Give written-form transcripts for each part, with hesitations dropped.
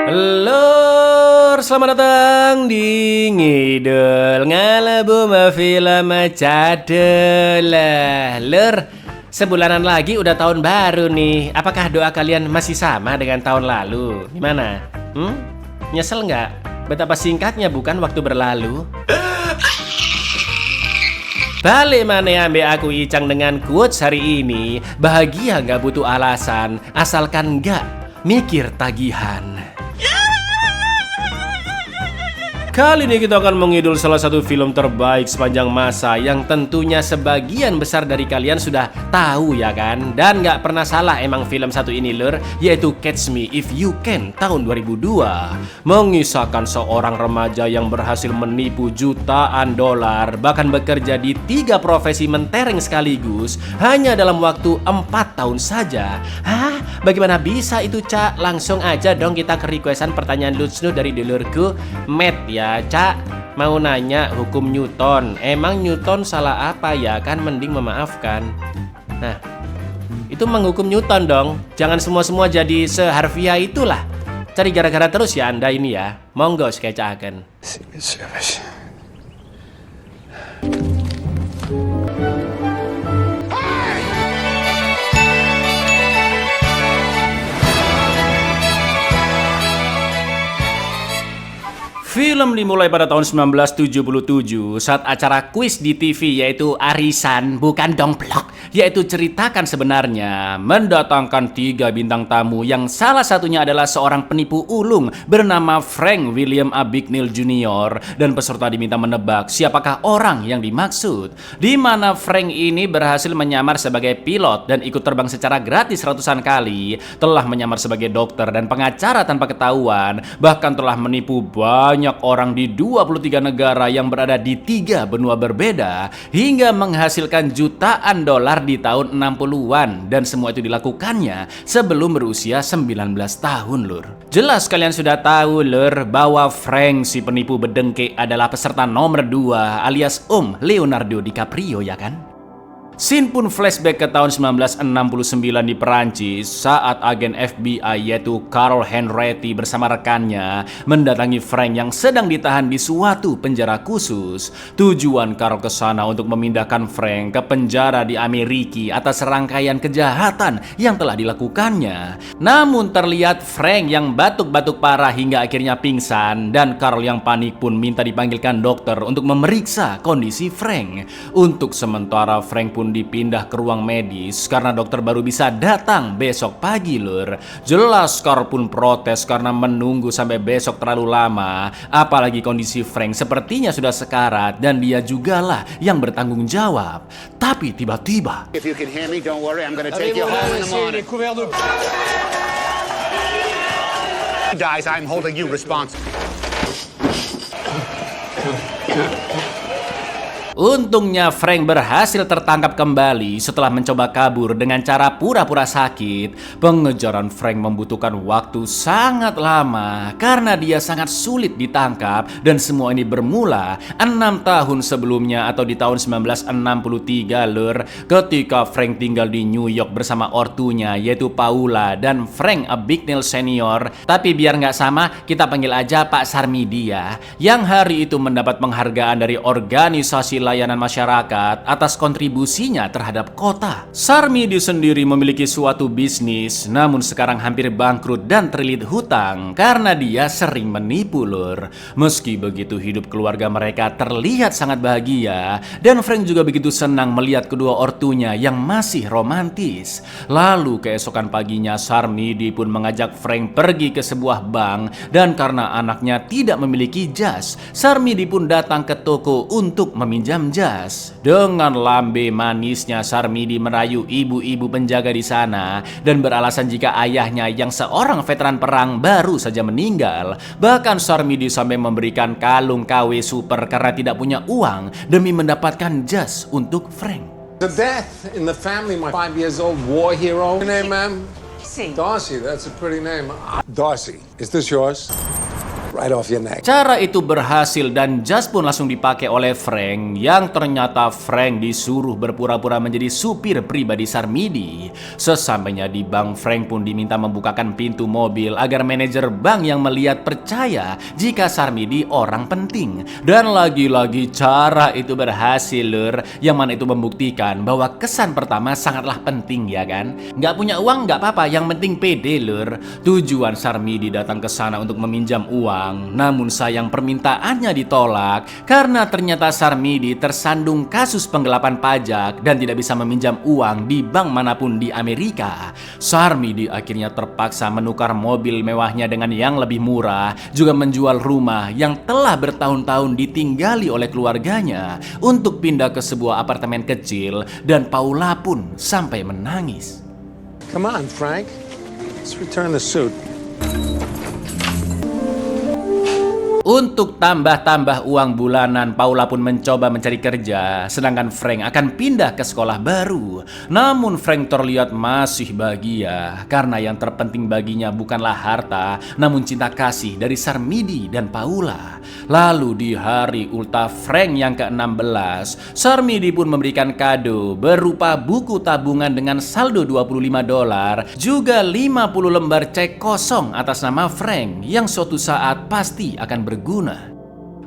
Lur, selamat datang di Ngidul Ngalabu Film Cadelah. Lur, sebulanan lagi udah tahun baru nih. Apakah doa kalian masih sama dengan tahun lalu? Gimana? Nyesel nggak? Betapa singkatnya bukan waktu berlalu? Balik mana ambil aku Icang dengan quotes hari ini. Bahagia nggak butuh alasan, asalkan nggak mikir tagihan. Kali ini kita akan mengidul salah satu film terbaik sepanjang masa yang tentunya sebagian besar dari kalian sudah tahu ya kan? Dan gak pernah salah emang film satu ini lur, yaitu Catch Me If You Can tahun 2002. Mengisahkan seorang remaja yang berhasil menipu jutaan dolar, bahkan bekerja di 3 profesi mentereng sekaligus hanya dalam waktu 4 tahun saja. Hah? Bagaimana bisa itu Cak? Langsung aja dong kita ke requestan pertanyaan lucu dari dulurku Matt ya. Cak, mau nanya hukum Newton. Emang Newton salah apa ya? Kan mending memaafkan. Nah, itu menghukum Newton dong. Jangan semua-semua jadi seharfiah itulah. Cari gara-gara terus ya Anda ini ya. Monggo sketchaken. Secret Service. Film dimulai pada tahun 1977 saat acara kuis di TV yaitu Arisan, bukan Dongplok, yaitu ceritakan sebenarnya mendatangkan 3 bintang tamu yang salah satunya adalah seorang penipu ulung bernama Frank William Abagnale Jr. dan peserta diminta menebak siapakah orang yang dimaksud. Di mana Frank ini berhasil menyamar sebagai pilot dan ikut terbang secara gratis ratusan kali, telah menyamar sebagai dokter dan pengacara tanpa ketahuan, bahkan telah menipu banyak orang di 23 negara yang berada di 3 benua berbeda hingga menghasilkan jutaan dolar di tahun 60-an, dan semua itu dilakukannya sebelum berusia 19 tahun lur. Jelas kalian sudah tahu lur bahwa Frank si penipu bedengke adalah peserta nomor 2 alias Leonardo DiCaprio ya kan? Scene pun flashback ke tahun 1969 di Perancis saat agen FBI yaitu Carl Henretti bersama rekannya mendatangi Frank yang sedang ditahan di suatu penjara khusus. Tujuan Carl ke sana untuk memindahkan Frank ke penjara di Amerika atas serangkaian kejahatan yang telah dilakukannya. Namun terlihat Frank yang batuk-batuk parah hingga akhirnya pingsan, dan Carl yang panik pun minta dipanggilkan dokter untuk memeriksa kondisi Frank. Untuk sementara Frank pun dipindah ke ruang medis karena dokter baru bisa datang besok pagi lur. Jelas Carl pun protes karena menunggu sampai besok terlalu lama, apalagi kondisi Frank sepertinya sudah sekarat dan dia jugalah yang bertanggung jawab. Tapi tiba-tiba If you can hear me, don't worry, I'm going to take you home in the morning. Guys, I'm holding you responsible. untungnya Frank berhasil tertangkap kembali setelah mencoba kabur dengan cara pura-pura sakit. Pengejaran Frank membutuhkan waktu sangat lama karena dia sangat sulit ditangkap, dan semua ini bermula 6 tahun sebelumnya atau di tahun 1963 lur, ketika Frank tinggal di New York bersama ortunya yaitu Paula dan Frank Abagnale Senior. Tapi biar nggak sama, kita panggil aja Pak Sarmidi ya, yang hari itu mendapat penghargaan dari organisasi layanan masyarakat atas kontribusinya terhadap kota. Sarmidi sendiri memiliki suatu bisnis, namun sekarang hampir bangkrut dan terlilit hutang karena dia sering menipu lur. Meski begitu hidup keluarga mereka terlihat sangat bahagia, dan Frank juga begitu senang melihat kedua ortunya yang masih romantis. Lalu keesokan paginya Sarmidi pun mengajak Frank pergi ke sebuah bank, dan karena anaknya tidak memiliki jas, Sarmidi pun datang ke toko untuk meminjam jas. Dengan lambe manisnya Sarmidi merayu ibu-ibu penjaga di sana dan beralasan jika ayahnya yang seorang veteran perang baru saja meninggal. Bahkan Sarmidi sampai memberikan kalung KW super karena tidak punya uang demi mendapatkan jas untuk Frank. The death in the family, my 5 years old war hero. Your name, ma'am? Darcy. Darcy, that's a pretty name. Darcy, is this yours? right off your neck. Cara itu berhasil dan jas pun langsung dipakai oleh Frank, yang ternyata Frank disuruh berpura-pura menjadi supir pribadi Sarmidi. Sesampainya di bank, Frank pun diminta membukakan pintu mobil agar manajer bank yang melihat percaya jika Sarmidi orang penting. Dan lagi-lagi cara itu berhasil, lur, yang mana itu membuktikan bahwa kesan pertama sangatlah penting, ya kan? Nggak punya uang nggak apa-apa, yang penting pede, lur. Tujuan Sarmidi datang ke sana untuk meminjam uang, namun sayang permintaannya ditolak karena ternyata Sarmidi tersandung kasus penggelapan pajak dan tidak bisa meminjam uang di bank manapun di Amerika. Sarmidi akhirnya terpaksa menukar mobil mewahnya dengan yang lebih murah, juga menjual rumah yang telah bertahun-tahun ditinggali oleh keluarganya untuk pindah ke sebuah apartemen kecil, dan Paula pun sampai menangis. Come on, Frank. Let's return the suit. Untuk tambah-tambah uang bulanan, Paula pun mencoba mencari kerja, sedangkan Frank akan pindah ke sekolah baru. Namun Frank terlihat masih bahagia, karena yang terpenting baginya bukanlah harta, namun cinta kasih dari Sarmidi dan Paula. Lalu di hari ultah Frank yang ke-16, Sarmidi pun memberikan kado berupa buku tabungan dengan saldo $25, juga 50 lembar cek kosong atas nama Frank yang suatu saat pasti akan berguna.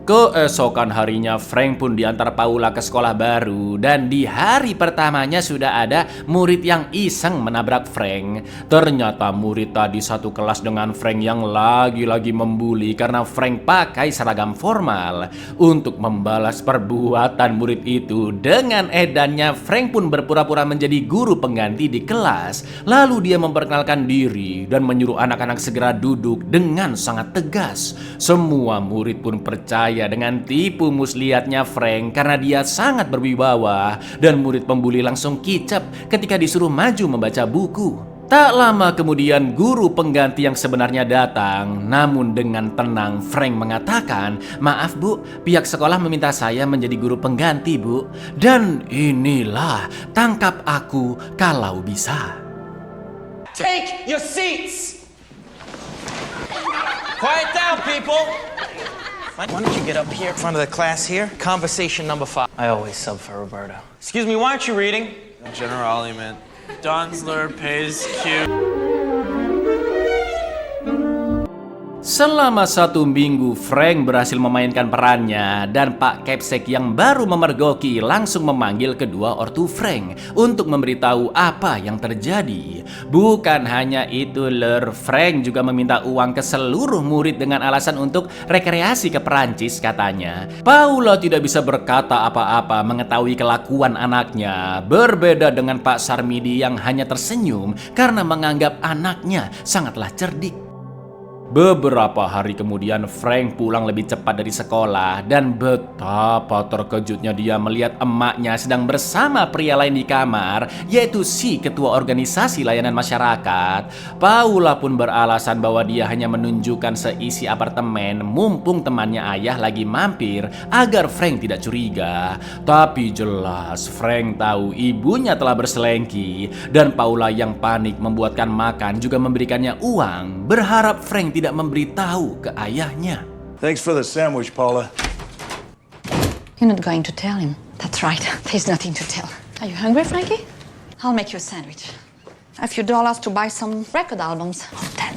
Keesokan harinya Frank pun diantar Paula ke sekolah baru, dan di hari pertamanya sudah ada murid yang iseng menabrak Frank. Ternyata murid tadi satu kelas dengan Frank yang lagi-lagi membuli karena Frank pakai seragam formal. Untuk membalas perbuatan murid itu dengan edannya, Frank pun berpura-pura menjadi guru pengganti di kelas. Lalu dia memperkenalkan diri dan menyuruh anak-anak segera duduk dengan sangat tegas. Semua murid pun percaya dengan tipu muslihatnya Frank karena dia sangat berwibawa, dan murid pembuli langsung kicap ketika disuruh maju membaca buku. Tak lama kemudian guru pengganti yang sebenarnya datang, namun dengan tenang Frank mengatakan, "Maaf Bu, pihak sekolah meminta saya menjadi guru pengganti, Bu. Dan inilah tangkap aku kalau bisa." Take your seats! Quiet down, people! Why don't you get up here in front of the class here? Conversation number 5. I always sub for Roberto. Excuse me, why aren't you reading? Generali, man. Donsler pays Q. Selama 1 minggu, Frank berhasil memainkan perannya, dan Pak Kepsek yang baru memergoki langsung memanggil kedua ortu Frank untuk memberitahu apa yang terjadi. Bukan hanya itu, lur, Frank juga meminta uang ke seluruh murid dengan alasan untuk rekreasi ke Perancis katanya. Paula tidak bisa berkata apa-apa mengetahui kelakuan anaknya, berbeda dengan Pak Sarmidi yang hanya tersenyum karena menganggap anaknya sangatlah cerdik. Beberapa hari kemudian Frank pulang lebih cepat dari sekolah, dan betapa terkejutnya dia melihat emaknya sedang bersama pria lain di kamar, yaitu si ketua organisasi layanan masyarakat. Paula pun beralasan bahwa dia hanya menunjukkan seisi apartemen mumpung temannya ayah lagi mampir agar Frank tidak curiga. Tapi jelas Frank tahu ibunya telah berselengki, dan Paula yang panik membuatkan makan juga memberikannya uang, berharap Frank tidak memberitahu ke ayahnya. Thanks for the sandwich, Paula. You're not going to tell him. That's right. There's nothing to tell. Are you hungry, Frankie? I'll make you a sandwich. A few dollars to buy some record albums. Then.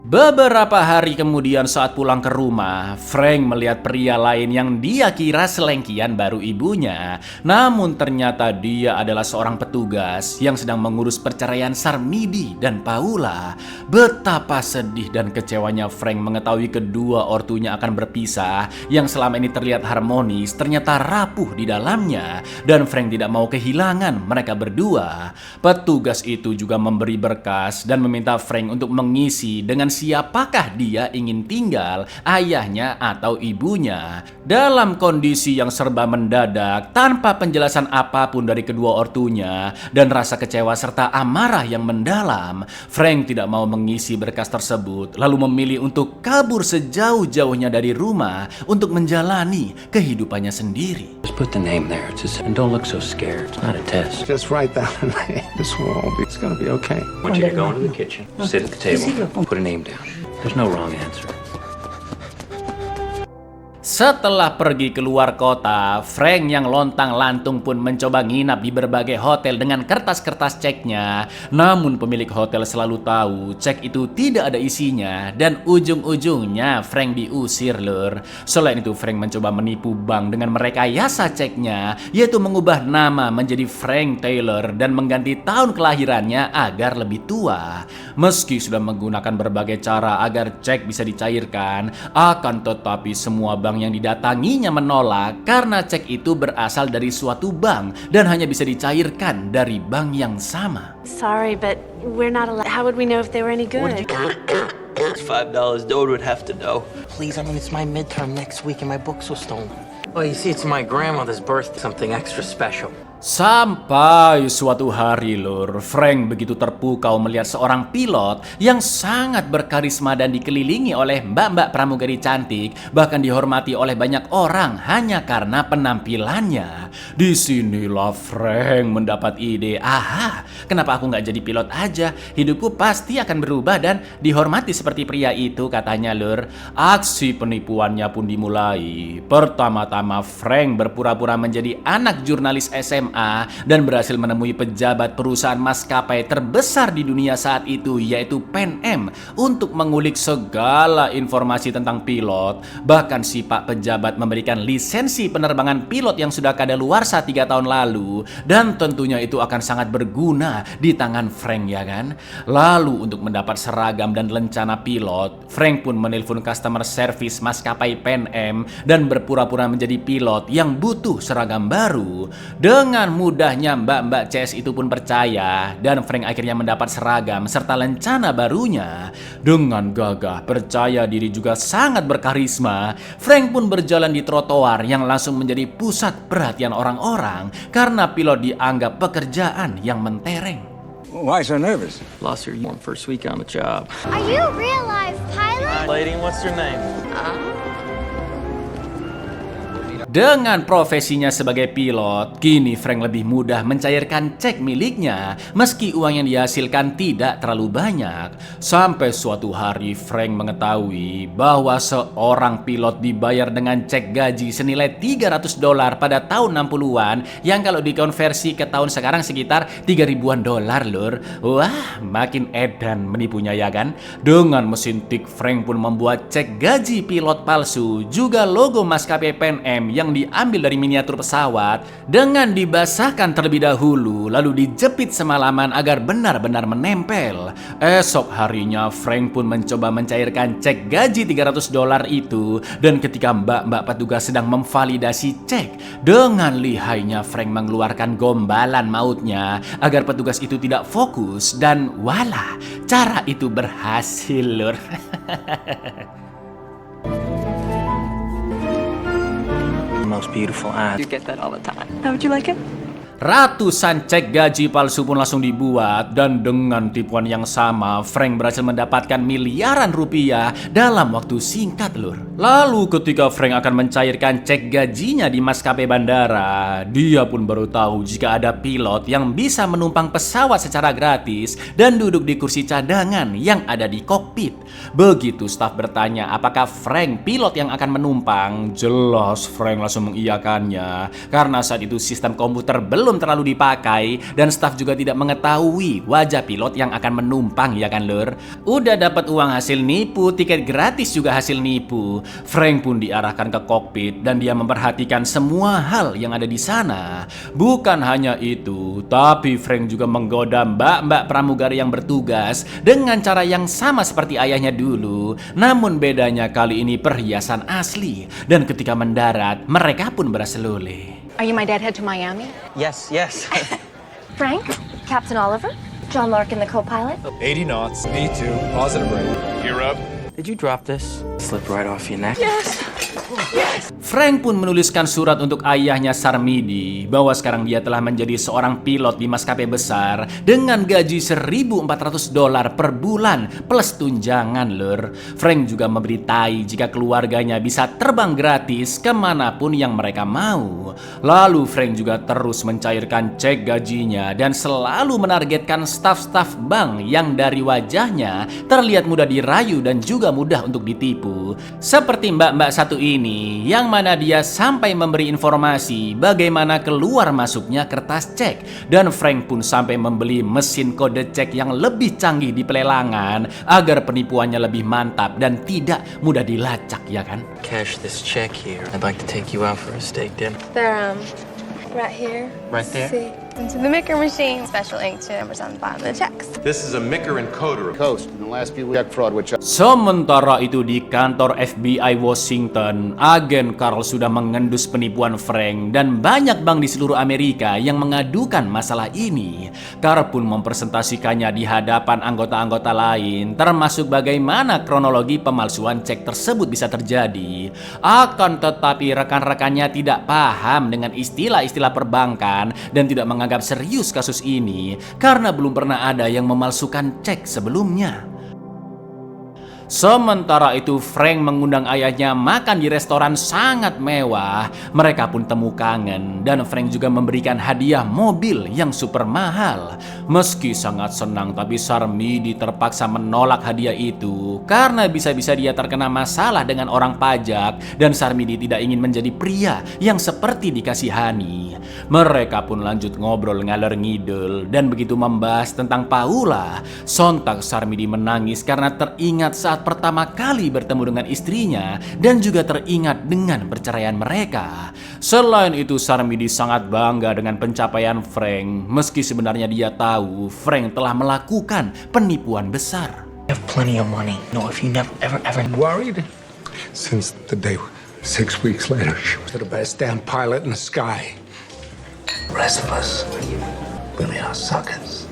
Beberapa hari kemudian saat pulang ke rumah, Frank melihat pria lain yang dia kira selengkian baru ibunya. Namun ternyata dia adalah seorang petugas yang sedang mengurus perceraian Sarmidi dan Paula. Betapa sedih dan kecewanya Frank mengetahui kedua ortunya akan berpisah, yang selama ini terlihat harmonis ternyata rapuh di dalamnya, dan Frank tidak mau kehilangan mereka berdua. Petugas itu juga memberi berkas dan meminta Frank untuk mengisi dengan siapakah dia ingin tinggal, ayahnya atau ibunya. Dalam kondisi yang serba mendadak, tanpa penjelasan apapun dari kedua ortunya, dan rasa kecewa serta amarah yang mendalam, Frank tidak mau mengisi berkas tersebut, lalu memilih untuk kabur sejauh-jauhnya dari rumah untuk menjalani kehidupannya sendiri. Just put the name there, and don't look so scared. It's not a test. Just write down the name. This will all be. It's gonna be okay. I want you to go into the kitchen, sit at the table, put a name down. There's no wrong answer. Setelah pergi keluar kota, Frank yang lontang-lantung pun mencoba nginap di berbagai hotel dengan kertas-kertas ceknya. Namun pemilik hotel selalu tahu cek itu tidak ada isinya dan ujung-ujungnya Frank diusir lur. Selain itu Frank mencoba menipu bank dengan merekayasa ceknya, yaitu mengubah nama menjadi Frank Taylor dan mengganti tahun kelahirannya agar lebih tua. Meski sudah menggunakan berbagai cara agar cek bisa dicairkan, akan tetapi semua bank yang didatanginya menolak karena cek itu berasal dari suatu bank dan hanya bisa dicairkan dari bank yang sama. Sorry, but we're not allowed. How would we know if they were any good? $5 Dode would have to know. Please, I mean, it's my midterm next week and my books were stolen. Well, you see, it's my grandmother's birthday, something extra special. Sampai suatu hari lur, Frank begitu terpukau melihat seorang pilot yang sangat berkarisma dan dikelilingi oleh mbak-mbak pramugari cantik, bahkan dihormati oleh banyak orang hanya karena penampilannya. Disinilah Frank mendapat ide, aha, kenapa aku nggak jadi pilot aja? Hidupku pasti akan berubah dan dihormati seperti pria itu, katanya lur. Aksi penipuannya pun dimulai. Pertama-tama Frank berpura-pura menjadi anak jurnalis SMA dan berhasil menemui pejabat perusahaan maskapai terbesar di dunia saat itu, yaitu Pan Am, untuk mengulik segala informasi tentang pilot. Bahkan si pak pejabat memberikan lisensi penerbangan pilot yang sudah kadaluarsa 3 tahun lalu, dan tentunya itu akan sangat berguna di tangan Frank, ya kan? Lalu untuk mendapat seragam dan lencana pilot, Frank pun menelpon customer service maskapai Pan Am dan berpura-pura menjadi pilot yang butuh seragam baru. Dengan mudahnya mbak-mbak CS itu pun percaya dan Frank akhirnya mendapat seragam serta lencana barunya. Dengan gagah, percaya diri juga sangat berkarisma, Frank pun berjalan di trotoar yang langsung menjadi pusat perhatian orang-orang karena pilot dianggap pekerjaan yang mentereng. Why so nervous? Lost your uniform first week on the job. Are you a real life pilot? Lady, what's your name? Dengan profesinya sebagai pilot, kini Frank lebih mudah mencairkan cek miliknya meski uang yang dihasilkan tidak terlalu banyak. Sampai suatu hari Frank mengetahui bahwa seorang pilot dibayar dengan cek gaji senilai $300 pada tahun 60-an yang kalau dikonversi ke tahun sekarang sekitar 3.000-an dolar lur. Wah, makin edan menipunya, ya kan? Dengan mesin tik, Frank pun membuat cek gaji pilot palsu, juga logo maskapai Pan Am yang diambil dari miniatur pesawat dengan dibasahkan terlebih dahulu lalu dijepit semalaman agar benar-benar menempel. Esok harinya Frank pun mencoba mencairkan cek gaji $300 itu, dan ketika mbak-mbak petugas sedang memvalidasi cek, dengan lihainya Frank mengeluarkan gombalan mautnya agar petugas itu tidak fokus, dan walah, cara itu berhasil lur. Most beautiful eyes. You get that all the time. How would you like it? Ratusan cek gaji palsu pun langsung dibuat, dan dengan tipuan yang sama Frank berhasil mendapatkan miliaran rupiah dalam waktu singkat lur. Lalu ketika Frank akan mencairkan cek gajinya di maskapai bandara, dia pun baru tahu jika ada pilot yang bisa menumpang pesawat secara gratis dan duduk di kursi cadangan yang ada di kokpit. Begitu staf bertanya apakah Frank pilot yang akan menumpang, jelas Frank langsung mengiyakannya karena saat itu sistem komputer belum terlalu dipakai dan staf juga tidak mengetahui wajah pilot yang akan menumpang, ya kan lur? Udah dapat uang hasil nipu, tiket gratis juga hasil nipu. Frank pun diarahkan ke kokpit dan dia memperhatikan semua hal yang ada di sana. Bukan hanya itu, tapi Frank juga menggoda mbak-mbak pramugari yang bertugas dengan cara yang sama seperti ayahnya dulu. Namun bedanya kali ini perhiasan asli, dan ketika mendarat mereka pun berasa loleh. Are you my dad head to Miami? Yes, yes. Frank? Captain Oliver? John Larkin, the co-pilot? 80 knots. Me too. Positive rate. Gear up. Did you drop this? Slipped right off your neck. Yes. Frank pun menuliskan surat untuk ayahnya Sarmidi bahwa sekarang dia telah menjadi seorang pilot di maskapai besar dengan gaji $1.400 per bulan plus tunjangan lur. Frank juga memberitai jika keluarganya bisa terbang gratis kemanapun yang mereka mau. Lalu Frank juga terus mencairkan cek gajinya dan selalu menargetkan staf-staf bank yang dari wajahnya terlihat mudah dirayu dan juga mudah untuk ditipu. Seperti mbak-mbak satu ini ini, yang mana dia sampai memberi informasi bagaimana keluar masuknya kertas cek, dan Frank pun sampai membeli mesin kode cek yang lebih canggih di pelelangan agar penipuannya lebih mantap dan tidak mudah dilacak, ya kan? Cash this check here. I'd like to take you out for a steak dinner. They're, right here. Right there? See, into the Micker machine. Special ink to numbers on the bottom of the checks. This is a Micker encoder. Coast in the last few check fraud which Sementara itu di kantor FBI Washington, agen Carl sudah mengendus penipuan Frank dan banyak bank di seluruh Amerika yang mengadukan masalah ini. Carl pun mempresentasikannya di hadapan anggota-anggota lain, termasuk bagaimana kronologi pemalsuan cek tersebut bisa terjadi. Akan tetapi rekan-rekannya tidak paham dengan istilah-istilah perbankan dan tidak menganggap serius kasus ini karena belum pernah ada yang memalsukan cek sebelumnya. Sementara itu Frank mengundang ayahnya makan di restoran sangat mewah. Mereka pun temu kangen dan Frank juga memberikan hadiah mobil yang super mahal. Meski sangat senang, tapi Sarmidi terpaksa menolak hadiah itu karena bisa-bisa dia terkena masalah dengan orang pajak dan Sarmidi tidak ingin menjadi pria yang seperti dikasihani. Mereka pun lanjut ngobrol ngalor ngidul dan begitu membahas tentang Paula, sontak Sarmidi menangis karena teringat saat pertama kali bertemu dengan istrinya dan juga teringat dengan perceraian mereka. Selain itu, Sarmidi sangat bangga dengan pencapaian Frank, meski sebenarnya dia tahu Frank telah melakukan penipuan besar. I have plenty of money. No, if you never, ever Worried? Since the day 6 weeks later, she was the best damn pilot in the sky. The rest of us really are suckers.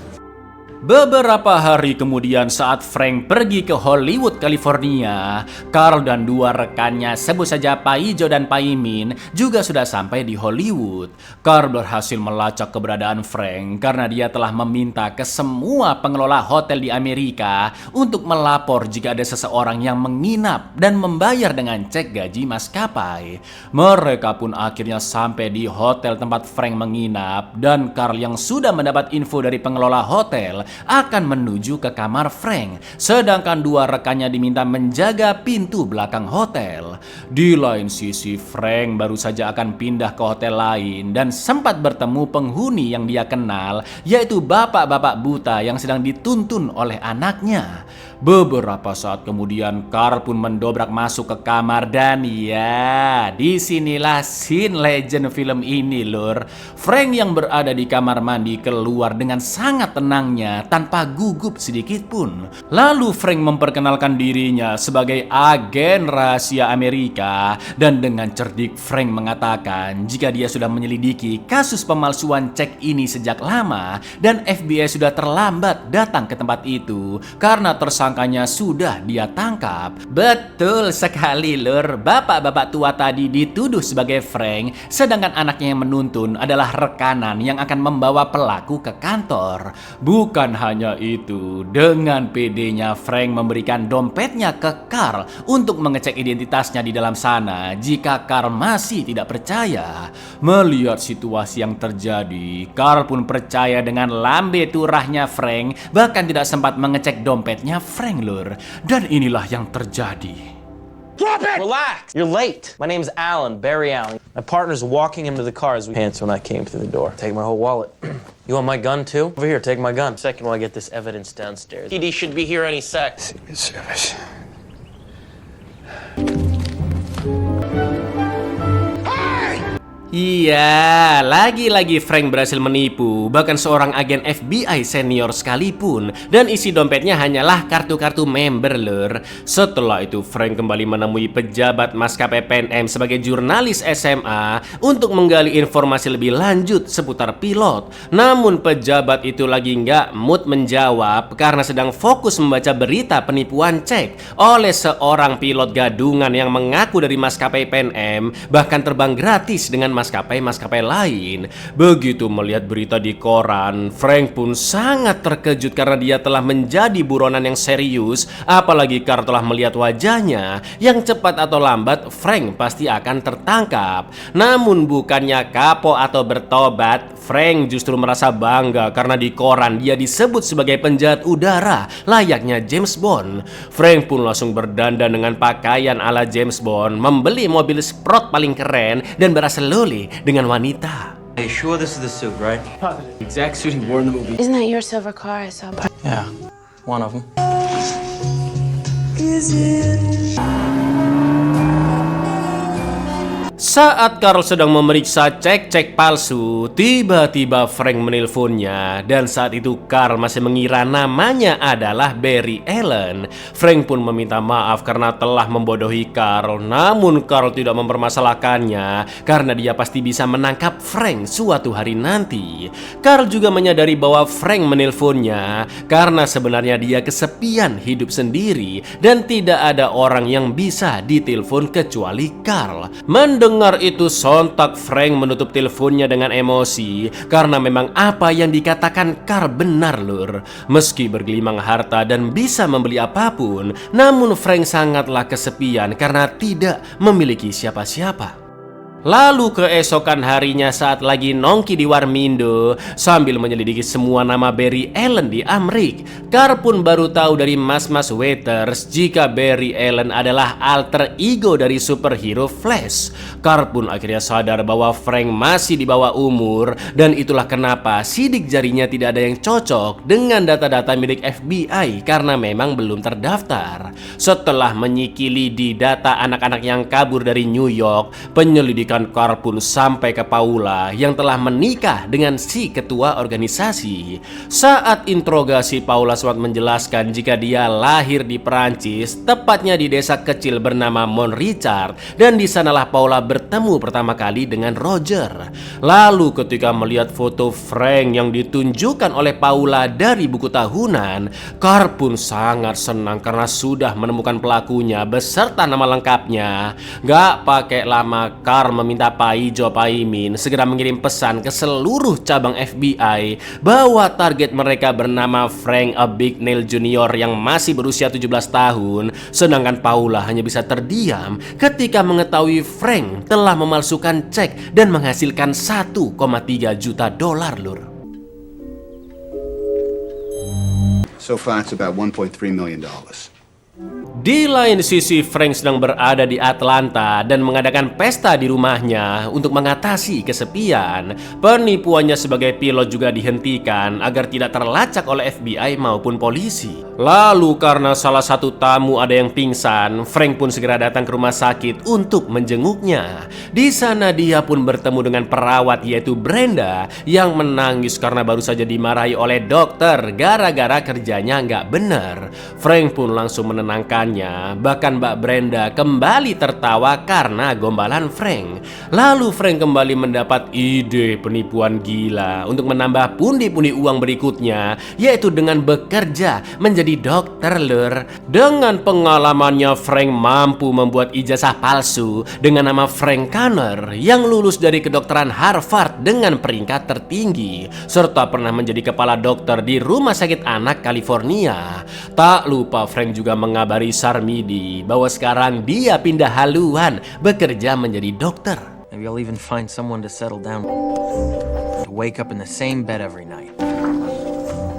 Beberapa hari kemudian saat Frank pergi ke Hollywood, California, Carl dan dua rekannya, sebut saja Paijo dan Paimin, juga sudah sampai di Hollywood. Carl berhasil melacak keberadaan Frank karena dia telah meminta ke semua pengelola hotel di Amerika untuk melapor jika ada seseorang yang menginap dan membayar dengan cek gaji maskapai. Mereka pun akhirnya sampai di hotel tempat Frank menginap dan Carl yang sudah mendapat info dari pengelola hotel akan menuju ke kamar Frank, sedangkan dua rekannya diminta menjaga pintu belakang hotel. Di lain sisi, Frank baru saja akan pindah ke hotel lain dan sempat bertemu penghuni yang dia kenal, yaitu bapak-bapak buta yang sedang dituntun oleh anaknya. Beberapa saat kemudian, Carl pun mendobrak masuk ke kamar dan ya, disinilah scene legend film ini, lur. Frank yang berada di kamar mandi keluar dengan sangat tenangnya tanpa gugup sedikit pun. Lalu Frank memperkenalkan dirinya sebagai agen rahasia Amerika dan dengan cerdik Frank mengatakan jika dia sudah menyelidiki kasus pemalsuan cek ini sejak lama dan FBI sudah terlambat datang ke tempat itu karena tersangkanya sudah dia tangkap. Betul sekali, lur. Bapak-bapak tua tadi dituduh sebagai Frank, sedangkan anaknya yang menuntun adalah rekanan yang akan membawa pelaku ke kantor. Bukan hanya itu, dengan pedenya Frank memberikan dompetnya ke Carl untuk mengecek identitasnya di dalam sana jika Carl masih tidak percaya. Melihat situasi yang terjadi, Carl pun percaya dengan lambe turahnya Frank, bahkan tidak sempat mengecek dompetnya Frank, lur. Dan inilah yang terjadi. Relax. You're late. My name's Alan, Barry Allen. My partner's walking him to the car as we pants when I came through the door. Take my whole wallet. You want my gun too? Over here, take my gun. Second while I get this evidence downstairs. PD should be here any sec. Secret Service. Iya, lagi-lagi Frank berhasil menipu bahkan seorang agen FBI senior sekalipun, dan isi dompetnya hanyalah kartu-kartu member, lur. Setelah itu Frank kembali menemui pejabat maskapai Pan Am sebagai jurnalis SMA untuk menggali informasi lebih lanjut seputar pilot. Namun pejabat itu lagi nggak mood menjawab karena sedang fokus membaca berita penipuan cek oleh seorang pilot gadungan yang mengaku dari maskapai Pan Am, bahkan terbang gratis dengan maskapai maskapai-maskapai lain. Begitu melihat berita di koran, Frank pun sangat terkejut karena dia telah menjadi buronan yang serius. Apalagi Carl telah melihat wajahnya, yang cepat atau lambat Frank pasti akan tertangkap. Namun bukannya kapok atau bertobat, Frank justru merasa bangga karena di koran dia disebut sebagai penjahat udara layaknya James Bond. Frank pun langsung berdandan dengan pakaian ala James Bond, membeli mobil Sprott paling keren dan berasa loli dengan wanita. Hey, sure this is the suit, right? The exact suit he wore in the movie. Isn't that your silver car I saw? Yeah, one of them. Saat Carl sedang memeriksa cek-cek palsu, tiba-tiba Frank menelponnya. Dan saat itu Carl masih mengira namanya adalah Barry Allen. Frank pun meminta maaf karena telah membodohi Carl. Namun Carl tidak mempermasalahkannya karena dia pasti bisa menangkap Frank suatu hari nanti. Carl juga menyadari bahwa Frank menelponnya karena sebenarnya dia kesepian hidup sendiri dan tidak ada orang yang bisa ditelepon kecuali Carl. Mendengar itu sontak Frank menutup teleponnya dengan emosi karena memang apa yang dikatakan Carl benar lur. Meski bergelimang harta dan bisa membeli apapun, namun Frank sangatlah kesepian karena tidak memiliki siapa-siapa. Lalu keesokan harinya saat lagi nongki di Warmindo sambil menyelidiki semua nama Barry Allen di Amrik, Carl pun baru tahu dari mas-mas waiters jika Barry Allen adalah alter ego dari superhero Flash. Carl pun akhirnya sadar bahwa Frank masih di bawah umur dan itulah kenapa sidik jarinya tidak ada yang cocok dengan data-data milik FBI karena memang belum terdaftar. Setelah menyikili di data anak-anak yang kabur dari New York, penyelidikan Carl pun sampai ke Paula yang telah menikah dengan si ketua organisasi. Saat interogasi, Paula sempat menjelaskan jika dia lahir di Perancis, tepatnya di desa kecil bernama Mont Richard, dan di sanalah Paula bertemu pertama kali dengan Roger. Lalu ketika melihat foto Frank yang ditunjukkan oleh Paula dari buku tahunan, Carl pun sangat senang karena sudah menemukan pelakunya beserta nama lengkapnya. Gak pakai lama Carl meminta Paijo Paimin segera mengirim pesan ke seluruh cabang FBI bahwa target mereka bernama Frank Abagnale Jr. yang masih berusia 17 tahun. Sedangkan Paula hanya bisa terdiam ketika mengetahui Frank telah memalsukan cek dan menghasilkan 1,3 juta dolar lur. So far, it's about $1.3 million. Di lain sisi, Frank sedang berada di Atlanta dan mengadakan pesta di rumahnya untuk mengatasi kesepian. Penipuannya sebagai pilot juga dihentikan agar tidak terlacak oleh FBI maupun polisi. Lalu karena salah satu tamu ada yang pingsan, Frank pun segera datang ke rumah sakit untuk menjenguknya. Di sana dia pun bertemu dengan perawat yaitu Brenda yang menangis karena baru saja dimarahi oleh dokter gara-gara kerjanya nggak benar. Frank pun langsung menenangkannya. Bahkan Mbak Brenda kembali tertawa karena gombalan Frank. Lalu Frank kembali mendapat ide penipuan gila untuk menambah pundi-pundi uang berikutnya, yaitu dengan bekerja menjadi dokter lur. Dengan pengalamannya, Frank mampu membuat ijazah palsu dengan nama Frank Connor yang lulus dari kedokteran Harvard dengan peringkat tertinggi, serta pernah menjadi kepala dokter di Rumah Sakit Anak California. Tak lupa Frank juga mengabari Sarmidi bahwa sekarang dia pindah haluan bekerja menjadi dokter. Maybe I'll even find someone to settle down, to wake up in the same bed every night.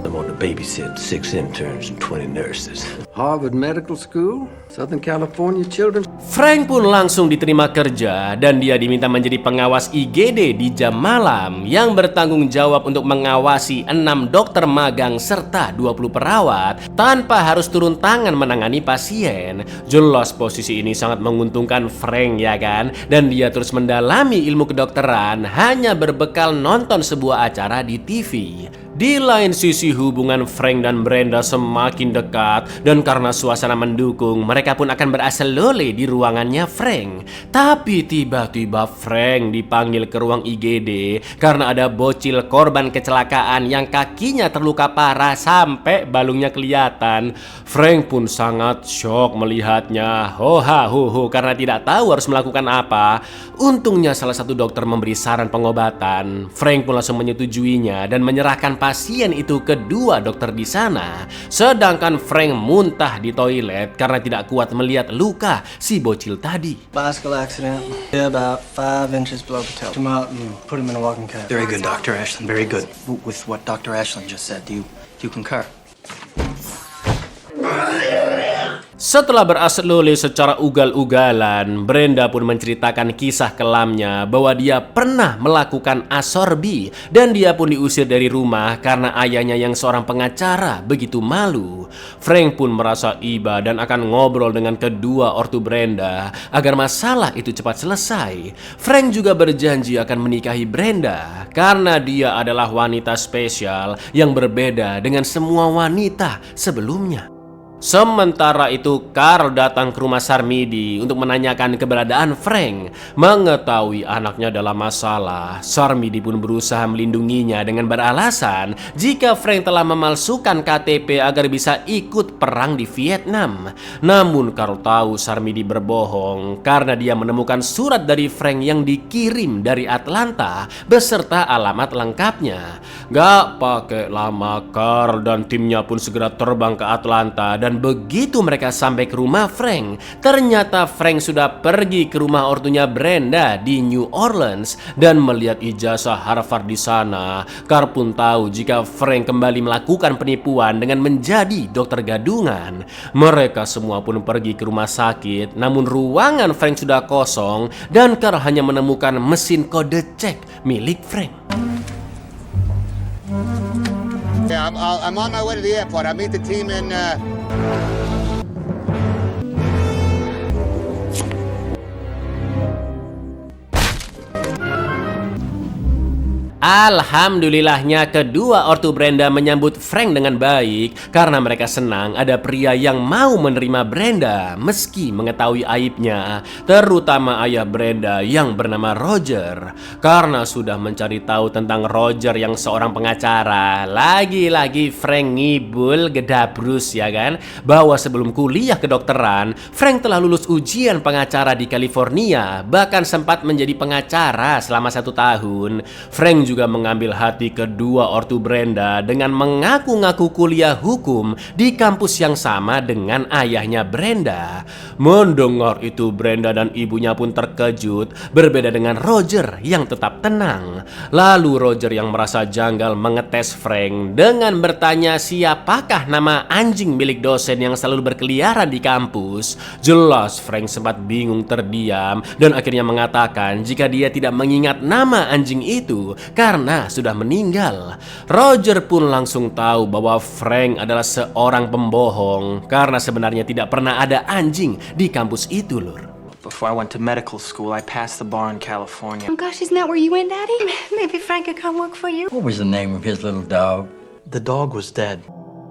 I'm on to babysit 6 interns and 20 nurses. Harvard Medical School, Southern California Children's. Frank pun langsung diterima kerja dan dia diminta menjadi pengawas IGD di jam malam yang bertanggung jawab untuk mengawasi 6 dokter magang serta 20 perawat tanpa harus turun tangan menangani pasien. Jelas posisi ini sangat menguntungkan Frank ya kan, dan dia terus mendalami ilmu kedokteran hanya berbekal nonton sebuah acara di TV. Di lain sisi hubungan Frank dan Brenda semakin dekat dan karena suasana mendukung mereka pun akan berasal-lole di ruangannya Frank. Tapi tiba-tiba Frank dipanggil ke ruang IGD karena ada bocil korban kecelakaan yang kakinya terluka parah sampai balungnya kelihatan. Frank pun sangat shock melihatnya. Hoha hoho karena tidak tahu harus melakukan apa. Untungnya salah satu dokter memberi saran pengobatan. Frank pun langsung menyetujuinya dan menyerahkan pasien itu kedua dokter di sana. Sedangkan Frank muntah di toilet karena tidak kuat melihat luka si bocil tadi. Bicycle accident. Yeah, about 5 inches below the toe. Come out and put him in a walking cab. Very good, Dr. Ashland. Very good. With what Dr. Ashland just said, do you concur? Setelah berasal-lole secara ugal-ugalan, Brenda pun menceritakan kisah kelamnya bahwa dia pernah melakukan asorbi dan dia pun diusir dari rumah karena ayahnya yang seorang pengacara begitu malu. Frank pun merasa iba dan akan ngobrol dengan kedua ortu Brenda agar masalah itu cepat selesai. Frank juga berjanji akan menikahi Brenda karena dia adalah wanita spesial yang berbeda dengan semua wanita sebelumnya. Sementara itu, Carl datang ke rumah Sarmidi untuk menanyakan keberadaan Frank. Mengetahui anaknya dalam masalah, Sarmidi pun berusaha melindunginya dengan beralasan jika Frank telah memalsukan KTP agar bisa ikut perang di Vietnam. Namun Carl tahu Sarmidi berbohong karena dia menemukan surat dari Frank yang dikirim dari Atlanta beserta alamat lengkapnya. Gak pakai lama, Carl dan timnya pun segera terbang ke Atlanta. Dan begitu mereka sampai ke rumah Frank, ternyata Frank sudah pergi ke rumah ortunya Brenda di New Orleans dan melihat ijazah Harvard di sana. Carl pun tahu jika Frank kembali melakukan penipuan dengan menjadi dokter gadungan. Mereka semua pun pergi ke rumah sakit, namun ruangan Frank sudah kosong dan Carl hanya menemukan mesin kode cek milik Frank. Yeah, I'm on my way to the airport. I'll meet the team in... Alhamdulillahnya kedua ortu Brenda menyambut Frank dengan baik karena mereka senang ada pria yang mau menerima Brenda meski mengetahui aibnya, terutama ayah Brenda yang bernama Roger. Karena sudah mencari tahu tentang Roger yang seorang pengacara, lagi-lagi Frank ngibul gedabrus ya kan, bahwa sebelum kuliah kedokteran Frank telah lulus ujian pengacara di California, bahkan sempat menjadi pengacara selama 1 tahun. Frank juga mengambil hati kedua ortu Brenda dengan mengaku-ngaku kuliah hukum di kampus yang sama dengan ayahnya Brenda. Mendengar itu Brenda dan ibunya pun terkejut, berbeda dengan Roger yang tetap tenang. Lalu Roger yang merasa janggal mengetes Frank dengan bertanya siapakah nama anjing milik dosen yang selalu berkeliaran di kampus. Jelas Frank sempat bingung terdiam dan akhirnya mengatakan jika dia tidak mengingat nama anjing itu karena sudah meninggal. Roger pun langsung tahu bahwa Frank adalah seorang pembohong karena sebenarnya tidak pernah ada anjing di kampus itu, Lur. Before I went to medical school, I passed the bar in California. Oh gosh, isn't that where you went, Daddy? Maybe Frank could come work for you. What was the name of his little dog? The dog was dead.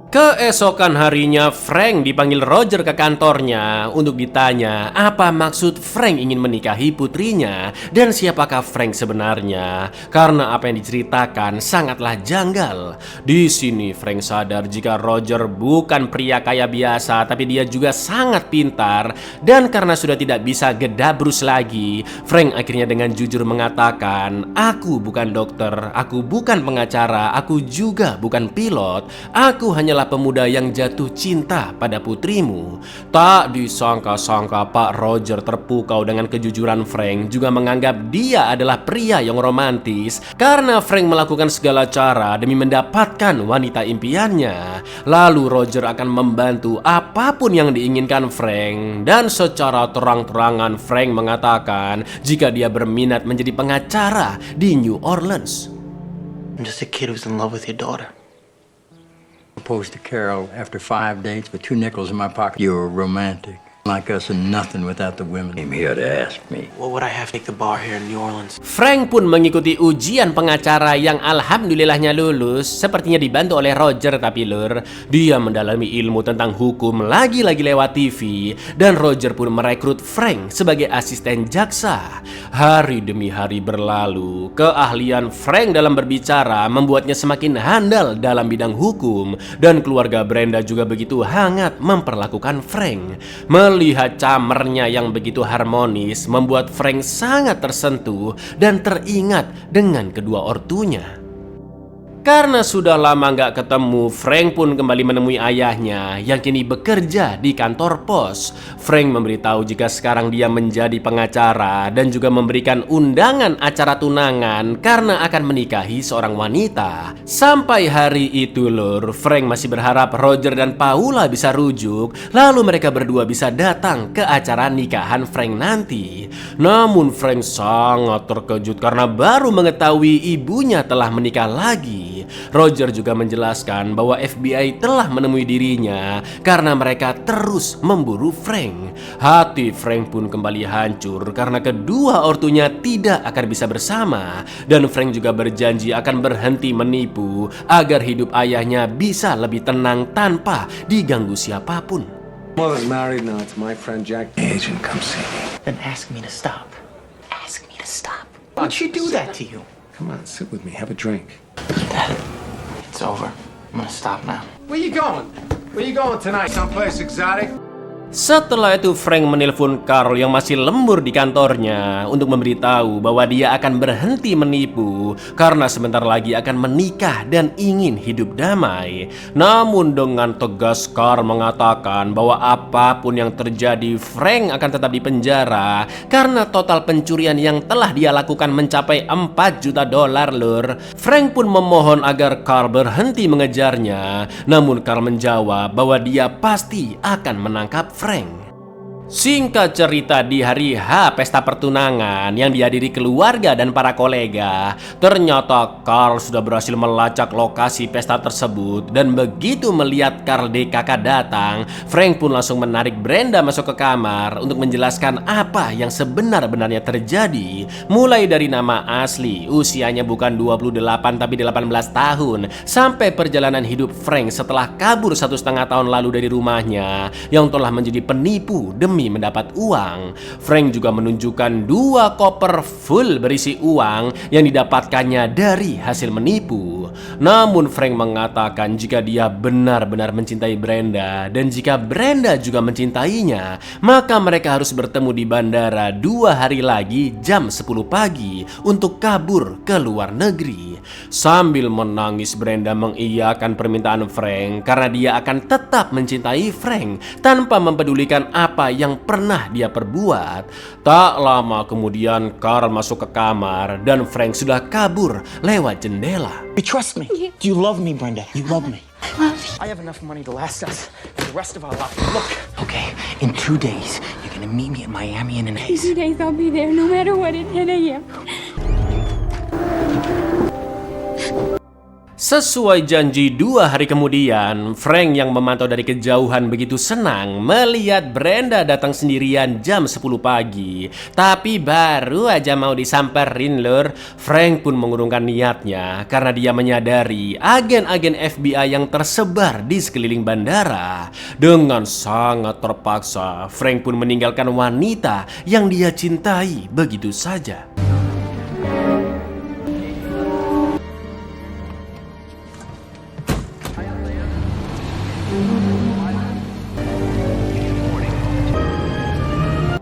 Keesokan harinya Frank dipanggil Roger ke kantornya untuk ditanya apa maksud Frank ingin menikahi putrinya dan siapakah Frank sebenarnya, karena apa yang diceritakan sangatlah janggal. Di sini Frank sadar jika Roger bukan pria kaya biasa, tapi dia juga sangat pintar, dan karena sudah tidak bisa gedabrus lagi, Frank akhirnya dengan jujur mengatakan, "Aku bukan dokter, aku bukan pengacara, aku juga bukan pilot, aku hanyalah pemuda yang jatuh cinta pada putrimu." Tak disangka-sangka Pak Roger terpukau dengan kejujuran Frank, juga menganggap dia adalah pria yang romantis karena Frank melakukan segala cara demi mendapatkan wanita impiannya. Lalu Roger akan membantu apapun yang diinginkan Frank, dan secara terang-terangan Frank mengatakan jika dia berminat menjadi pengacara di New Orleans. I'm just a kid who's in love with your daughter. Proposed to Carol after 5 dates with 2 nickels in my pocket. You're romantic. Like us and nothing without the women. Came here to ask me. What would I have to take the bar here in New Orleans? Frank pun mengikuti ujian pengacara yang alhamdulillahnya lulus, sepertinya dibantu oleh Roger. Tapi Lur, dia mendalami ilmu tentang hukum lagi-lagi lewat TV, dan Roger pun merekrut Frank sebagai asisten jaksa. Hari demi hari berlalu, keahlian Frank dalam berbicara membuatnya semakin handal dalam bidang hukum, dan keluarga Brenda juga begitu hangat memperlakukan Frank. Melihat camernya yang begitu harmonis membuat Frank sangat tersentuh dan teringat dengan kedua ortunya. Karena sudah lama nggak ketemu, Frank pun kembali menemui ayahnya yang kini bekerja di kantor pos. Frank memberitahu jika sekarang dia menjadi pengacara dan juga memberikan undangan acara tunangan karena akan menikahi seorang wanita. Sampai hari itu Lur, Frank masih berharap Roger dan Paula bisa rujuk, lalu mereka berdua bisa datang ke acara nikahan Frank nanti. Namun Frank sangat terkejut karena baru mengetahui ibunya telah menikah lagi. Roger juga menjelaskan bahwa FBI telah menemui dirinya karena mereka terus memburu Frank. Hati Frank pun kembali hancur karena kedua ortunya tidak akan bisa bersama, dan Frank juga berjanji akan berhenti menipu agar hidup ayahnya bisa lebih tenang tanpa diganggu siapapun. Mother's married now. It's my friend Jack. The agent, come see me. Then ask me to stop. Ask me to stop. Why'd she do that to you? Come on, sit with me. Have a drink. Dad, it's over. I'm gonna stop now. Where you going? Where you going tonight? Someplace exotic? Setelah itu Frank menelpon Carl yang masih lembur di kantornya untuk memberitahu bahwa dia akan berhenti menipu karena sebentar lagi akan menikah dan ingin hidup damai. Namun dengan tegas Carl mengatakan bahwa apapun yang terjadi, Frank akan tetap dipenjara karena total pencurian yang telah dia lakukan mencapai $4 juta, Lur. Frank pun memohon agar Carl berhenti mengejarnya, namun Carl menjawab bahwa dia pasti akan menangkap Frank. Singkat cerita, di hari H pesta pertunangan yang dihadiri keluarga dan para kolega, ternyata Carl sudah berhasil melacak lokasi pesta tersebut. Dan begitu melihat Carl DKK datang, Frank pun langsung menarik Brenda masuk ke kamar untuk menjelaskan apa yang sebenar-benarnya terjadi. Mulai dari nama asli, usianya bukan 28 tapi 18 tahun, sampai perjalanan hidup Frank setelah kabur 1,5 tahun lalu dari rumahnya yang telah menjadi penipu demi mendapat uang. Frank juga menunjukkan 2 koper full berisi uang yang didapatkannya dari hasil menipu. Namun Frank mengatakan jika dia benar-benar mencintai Brenda dan jika Brenda juga mencintainya, maka mereka harus bertemu di bandara 2 hari lagi jam 10 pagi untuk kabur ke luar negeri. Sambil menangis, Brenda mengiyakan permintaan Frank karena dia akan tetap mencintai Frank tanpa mempedulikan apa yang pernah dia perbuat. Tak lama kemudian Carl masuk ke kamar dan Frank sudah kabur lewat jendela. You trust me? Do you love me, Brenda? You love me? I have enough money to last us for the rest of our lives. Look, okay, in 2 days, you're gonna meet me at Miami in an Ace. 2 days I'll be there no matter what at 10 a.m. Sesuai janji 2 hari kemudian, Frank yang memantau dari kejauhan begitu senang melihat Brenda datang sendirian jam 10 pagi. Tapi baru aja mau disamperin Lur, Frank pun mengurungkan niatnya karena dia menyadari agen-agen FBI yang tersebar di sekeliling bandara. Dengan sangat terpaksa, Frank pun meninggalkan wanita yang dia cintai begitu saja.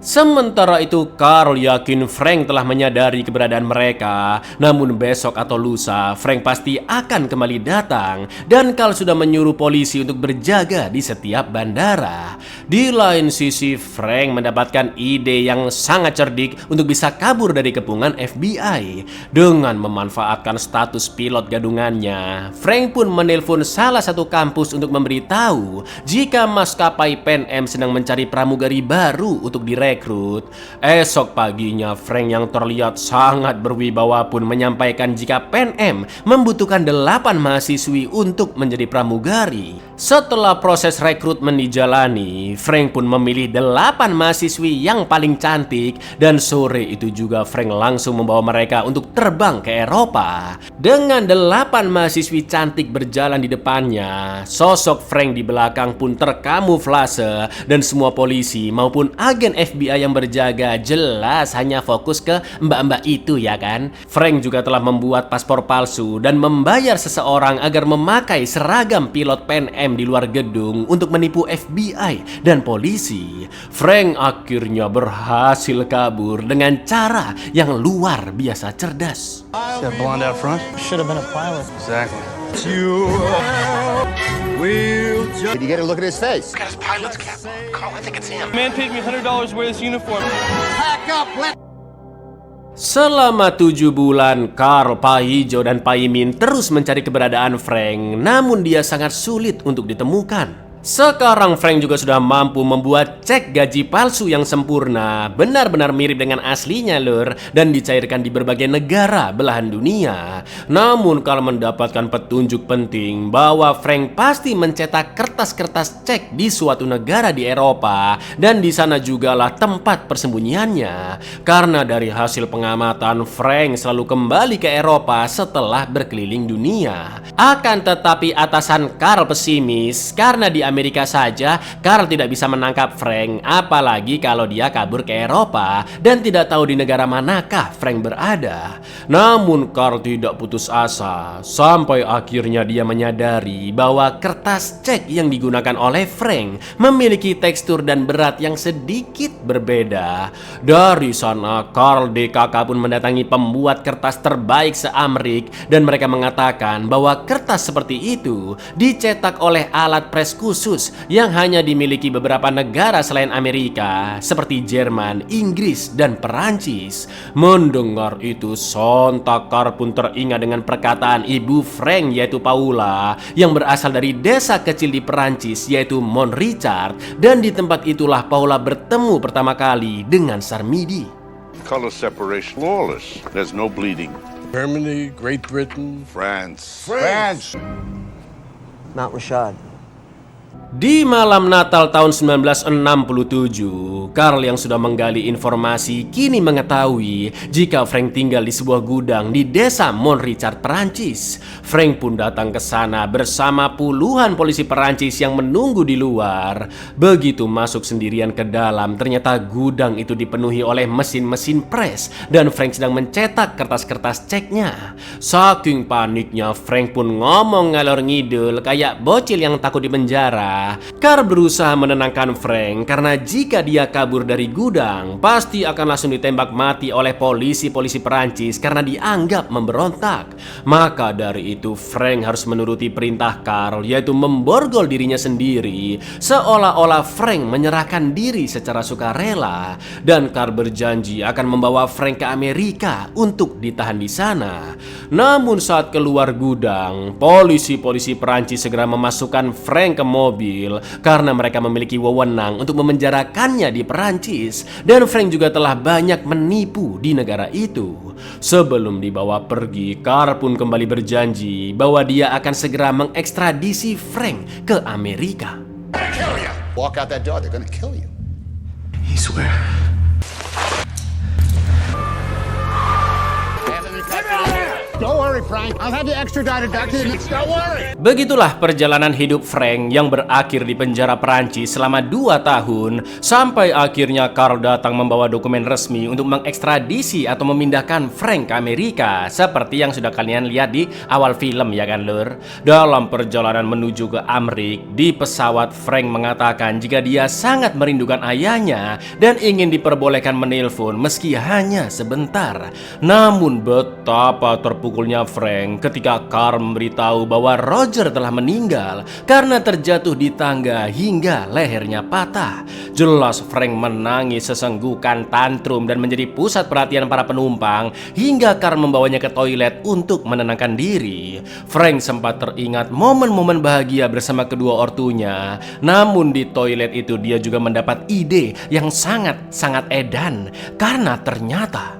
Sementara itu Carl yakin Frank telah menyadari keberadaan mereka. Namun besok atau lusa Frank pasti akan kembali datang, dan Carl sudah menyuruh polisi untuk berjaga di setiap bandara. Di lain sisi, Frank mendapatkan ide yang sangat cerdik untuk bisa kabur dari kepungan FBI. Dengan memanfaatkan status pilot gadungannya, Frank pun menelpon salah satu kampus untuk memberitahu jika maskapai Pan Am sedang mencari pramugari baru untuk direkrut. direkrut. Esok paginya Frank yang terlihat sangat berwibawa pun menyampaikan jika Pan Am membutuhkan 8 mahasiswi untuk menjadi pramugari. Setelah proses rekrutmen dijalani, Frank pun memilih 8 mahasiswi yang paling cantik dan sore itu juga Frank langsung membawa mereka untuk terbang ke Eropa. Dengan 8 mahasiswi cantik berjalan di depannya, sosok Frank di belakang pun terkamuflase dan semua polisi maupun agen FBI yang berjaga jelas hanya fokus ke mbak-mbak itu ya kan. Frank juga telah membuat paspor palsu dan membayar seseorang agar memakai seragam pilot Pan Am di luar gedung untuk menipu FBI dan polisi. Frank akhirnya berhasil kabur dengan cara yang luar biasa cerdas. That blonde out front? Should have been a pilot. Exactly. Did you get a look at his face? Got his pilot's cap on. Carl, I think it's him. Man paid me $100 to wear this uniform. Pack up, let's... Selama 7 bulan, Carl, Pak Hijau, dan Pak Imin terus mencari keberadaan Frank, namun dia sangat sulit untuk ditemukan. Sekarang Frank juga sudah mampu membuat cek gaji palsu yang sempurna, benar-benar mirip dengan aslinya lur, dan dicairkan di berbagai negara belahan dunia. Namun kalau mendapatkan petunjuk penting bahwa Frank pasti mencetak kertas-kertas cek di suatu negara di Eropa, dan di sana jugalah tempat persembunyiannya. Karena dari hasil pengamatan, Frank selalu kembali ke Eropa setelah berkeliling dunia. Akan tetapi atasan Carl pesimis karena di Amerika saja Carl tidak bisa menangkap Frank, apalagi kalau dia kabur ke Eropa dan tidak tahu di negara manakah Frank berada. Namun Carl tidak putus asa sampai akhirnya dia menyadari bahwa kertas cek yang digunakan oleh Frank memiliki tekstur dan berat yang sedikit berbeda. Dari sana Carl DKK pun mendatangi pembuat kertas terbaik se-Amrik dan mereka mengatakan bahwa kertas seperti itu dicetak oleh alat pres khusus yang hanya dimiliki beberapa negara selain Amerika seperti Jerman, Inggris, dan Perancis. Mendengar itu sontak Carl pun teringat dengan perkataan ibu Frank yaitu Paula yang berasal dari desa kecil di Perancis yaitu Mont Richard, dan di tempat itulah Paula bertemu pertama kali dengan Sarmidi. Color separation flawless. There's no bleeding. Germany, Great Britain, France. France. Mount Rashad. Di malam Natal tahun 1967, Carl yang sudah menggali informasi kini mengetahui jika Frank tinggal di sebuah gudang di desa Mont Richard, Perancis. Frank pun datang ke sana bersama puluhan polisi Perancis yang menunggu di luar. Begitu masuk sendirian ke dalam, ternyata gudang itu dipenuhi oleh mesin-mesin pres dan Frank sedang mencetak kertas-kertas ceknya. Saking paniknya, Frank pun ngomong ngalor ngidul kayak bocil yang takut di penjara. Carl berusaha menenangkan Frank karena jika dia kabur dari gudang pasti akan langsung ditembak mati oleh polisi-polisi Perancis karena dianggap memberontak. Maka dari itu Frank harus menuruti perintah Carl yaitu memborgol dirinya sendiri, seolah-olah Frank menyerahkan diri secara sukarela, dan Carl berjanji akan membawa Frank ke Amerika untuk ditahan di sana. Namun saat keluar gudang, polisi-polisi Perancis segera memasukkan Frank ke mobil karena mereka memiliki wewenang untuk memenjarakannya di Perancis, dan Frank juga telah banyak menipu di negara itu. Sebelum dibawa pergi, Carl pun kembali berjanji bahwa dia akan segera mengekstradisi Frank ke Amerika. Walk out that door, they're gonna kill you. He swear. Don't worry, Frank. I'll have you extradited back to the... Don't worry. Begitulah perjalanan hidup Frank yang berakhir di penjara Perancis selama 2 tahun, sampai akhirnya Carl datang membawa dokumen resmi untuk mengekstradisi atau memindahkan Frank ke Amerika, seperti yang sudah kalian lihat di awal film ya kan lur. Dalam perjalanan menuju ke Amrik, di pesawat Frank mengatakan jika dia sangat merindukan ayahnya dan ingin diperbolehkan menelpon meski hanya sebentar. Namun betapa terpukul terpukulnya Frank ketika Carl memberitahu bahwa Roger telah meninggal karena terjatuh di tangga hingga lehernya patah. Jelas Frank menangis sesenggukan, tantrum dan menjadi pusat perhatian para penumpang hingga Carl membawanya ke toilet untuk menenangkan diri. Frank sempat teringat momen-momen bahagia bersama kedua ortunya. Namun di toilet itu dia juga mendapat ide yang sangat edan karena ternyata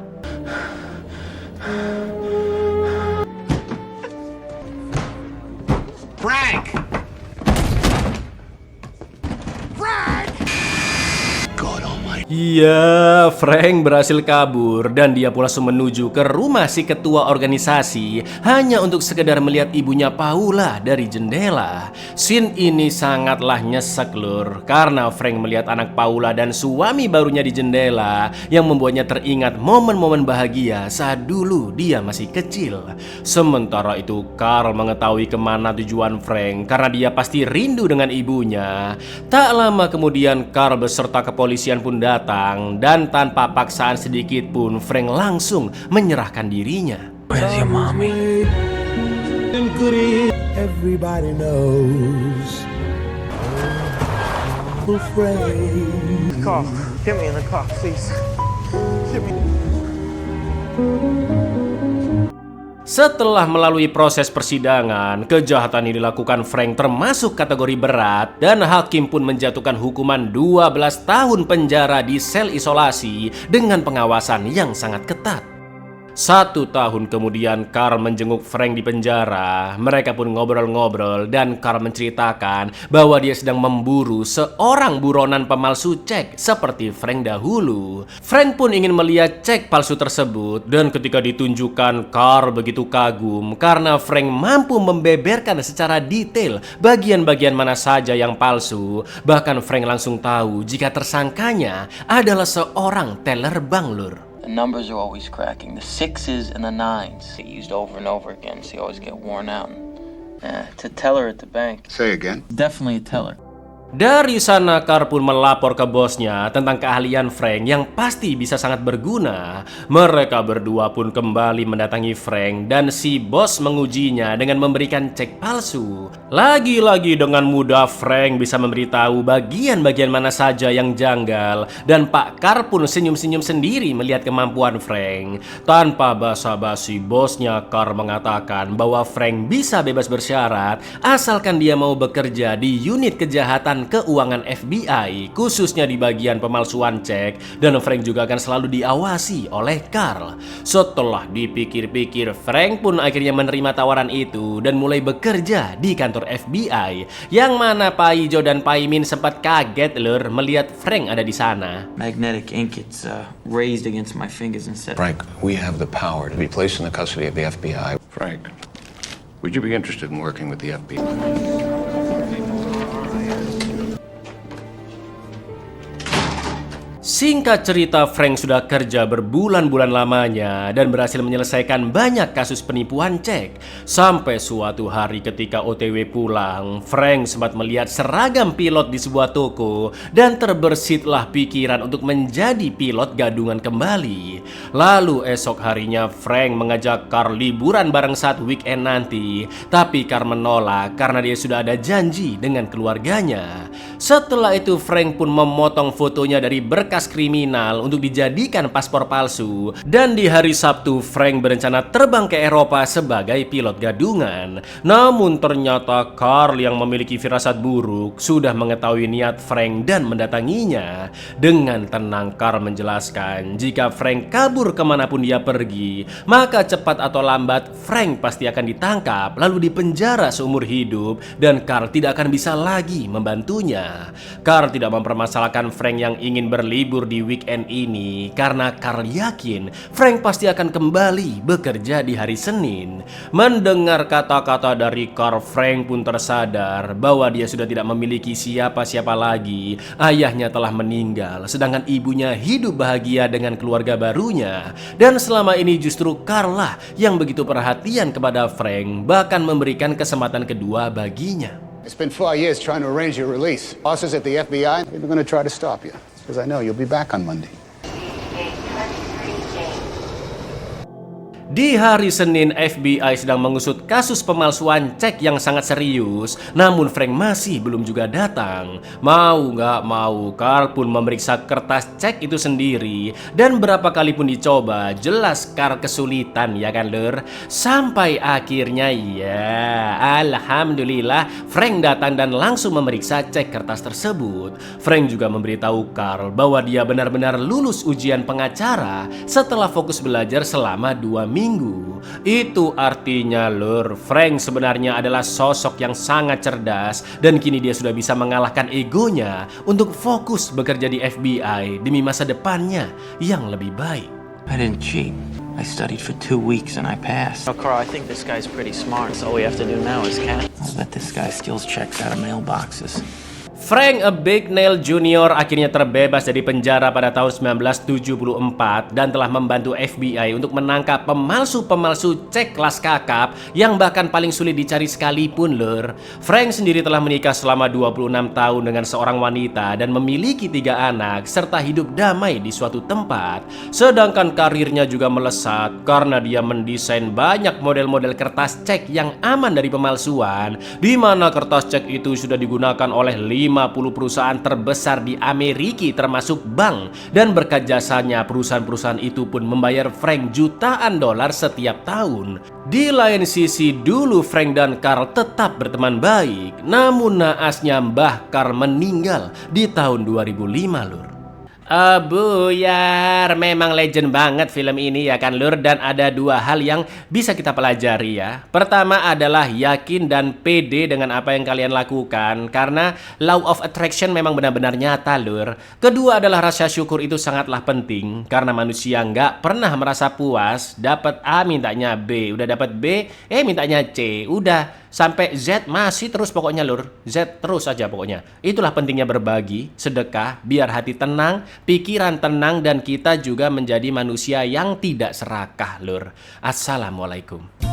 Frank! Frank! God almighty. Iya, Frank berhasil kabur dan dia pun langsung menuju ke rumah si ketua organisasi hanya untuk sekedar melihat ibunya Paula dari jendela. Scene ini sangatlah nyesek lur, karena Frank melihat anak Paula dan suami barunya di jendela yang membuatnya teringat momen-momen bahagia saat dulu dia masih kecil. Sementara itu Carl mengetahui kemana tujuan Frank karena dia pasti rindu dengan ibunya. Tak lama kemudian Carl beserta kepolisian pun datang dan tanpa paksaan sedikit pun Frank langsung menyerahkan dirinya. Where's your mommy? Everybody knows. Oh, Frank. Car. Get me in the car, please. Get me. Setelah melalui proses persidangan, kejahatan yang dilakukan Frank termasuk kategori berat dan hakim pun menjatuhkan hukuman 12 tahun penjara di sel isolasi dengan pengawasan yang sangat ketat. 1 tahun kemudian Carl menjenguk Frank di penjara. Mereka pun ngobrol-ngobrol dan Carl menceritakan bahwa dia sedang memburu seorang buronan pemalsu cek seperti Frank dahulu. Frank pun ingin melihat cek palsu tersebut dan ketika ditunjukkan Carl begitu kagum karena Frank mampu membeberkan secara detail bagian-bagian mana saja yang palsu. Bahkan Frank langsung tahu jika tersangkanya adalah seorang teller bank lur. The numbers are always cracking. The 6s and the 9s get used over and over again, so you always get worn out. It's a teller at the bank. Say again. Definitely a teller. Dari sana Carl pun melapor ke bosnya tentang keahlian Frank yang pasti bisa sangat berguna. Mereka berdua pun kembali mendatangi Frank dan si bos mengujinya dengan memberikan cek palsu. Lagi-lagi dengan mudah Frank bisa memberitahu bagian-bagian mana saja yang janggal dan Pak Carl pun senyum-senyum sendiri melihat kemampuan Frank. Tanpa basa-basi bosnya Carl mengatakan bahwa Frank bisa bebas bersyarat asalkan dia mau bekerja di unit kejahatan keuangan FBI, khususnya di bagian pemalsuan cek, dan Frank juga akan selalu diawasi oleh Carl. Setelah dipikir-pikir, Frank pun akhirnya menerima tawaran itu dan mulai bekerja di kantor FBI, yang mana Pak Ijo dan Pak Imin sempat kaget lur melihat Frank ada di sana. Magnetic ink, it's raised against my fingers instead. Frank, we have the power to be placed in the custody of the FBI. Frank, would you be interested in working with the FBI? Singkat cerita, Frank sudah kerja berbulan-bulan lamanya dan berhasil menyelesaikan banyak kasus penipuan cek. Sampai suatu hari ketika OTW pulang, Frank sempat melihat seragam pilot di sebuah toko dan terbersitlah pikiran untuk menjadi pilot gadungan kembali. Lalu esok harinya Frank mengajak Carl liburan bareng saat weekend nanti, tapi Carl menolak karena dia sudah ada janji dengan keluarganya. Setelah itu Frank pun memotong fotonya dari berkas kriminal untuk dijadikan paspor palsu, dan di hari Sabtu Frank berencana terbang ke Eropa sebagai pilot gadungan. Namun ternyata Carl yang memiliki firasat buruk sudah mengetahui niat Frank dan mendatanginya. Dengan tenang Carl menjelaskan jika Frank kabur kemanapun dia pergi, maka cepat atau lambat Frank pasti akan ditangkap lalu dipenjara seumur hidup dan Carl tidak akan bisa lagi membantunya. Carl tidak mempermasalahkan Frank yang ingin berlibur di weekend ini karena Carl yakin Frank pasti akan kembali bekerja di hari Senin. Mendengar kata-kata dari Carl, Frank pun tersadar bahwa dia sudah tidak memiliki siapa-siapa lagi. Ayahnya telah meninggal, sedangkan ibunya hidup bahagia dengan keluarga barunya. Dan selama ini justru Carl lah yang begitu perhatian kepada Frank, bahkan memberikan kesempatan kedua baginya. I spent 4 years trying to arrange your release. Bosses at the FBI, they're going to try to stop you. Because I know you'll be back on Monday. Di hari Senin, FBI sedang mengusut kasus pemalsuan cek yang sangat serius. Namun Frank masih belum juga datang. Mau nggak mau, Carl pun memeriksa kertas cek itu sendiri. Dan berapa kali pun dicoba, jelas Carl kesulitan ya kan lur. Sampai akhirnya ya, alhamdulillah Frank datang dan langsung memeriksa cek kertas tersebut. Frank juga memberitahu Carl bahwa dia benar-benar lulus ujian pengacara setelah fokus belajar selama 2 minggu. Itu artinya lur, Frank sebenarnya adalah sosok yang sangat cerdas dan kini dia sudah bisa mengalahkan egonya untuk fokus bekerja di FBI demi masa depannya yang lebih baik. I didn't cheat. I studied for 2 weeks and I passed. Oh, Carl, I think this guy's pretty smart. So all we have to do now is catch. I bet this guy steals checks out of mailboxes. Frank Abagnale Jr. akhirnya terbebas dari penjara pada tahun 1974 dan telah membantu FBI untuk menangkap pemalsu-pemalsu cek kelas kakap yang bahkan paling sulit dicari sekalipun lur. Frank sendiri telah menikah selama 26 tahun dengan seorang wanita dan memiliki 3 anak serta hidup damai di suatu tempat. Sedangkan karirnya juga melesat karena dia mendesain banyak model-model kertas cek yang aman dari pemalsuan, di mana kertas cek itu sudah digunakan oleh 50 perusahaan terbesar di Amerika termasuk bank, dan berkat jasanya perusahaan-perusahaan itu pun membayar Frank jutaan dolar setiap tahun. Di lain sisi dulu Frank dan Carl tetap berteman baik, namun naasnya Mbah Carl meninggal di tahun 2005 lur. Buyar, memang legend banget film ini ya kan lur, dan ada 2 hal yang bisa kita pelajari ya. Pertama adalah yakin dan pede dengan apa yang kalian lakukan karena law of attraction memang benar-benar nyata lur. Kedua adalah rasa syukur itu sangatlah penting karena manusia nggak pernah merasa puas dapat A mintanya B, udah dapat B mintanya C, udah sampai Z masih terus pokoknya lur, Z terus aja pokoknya. Itulah pentingnya berbagi, sedekah, biar hati tenang, pikiran tenang, dan kita juga menjadi manusia yang tidak serakah lur. Assalamualaikum.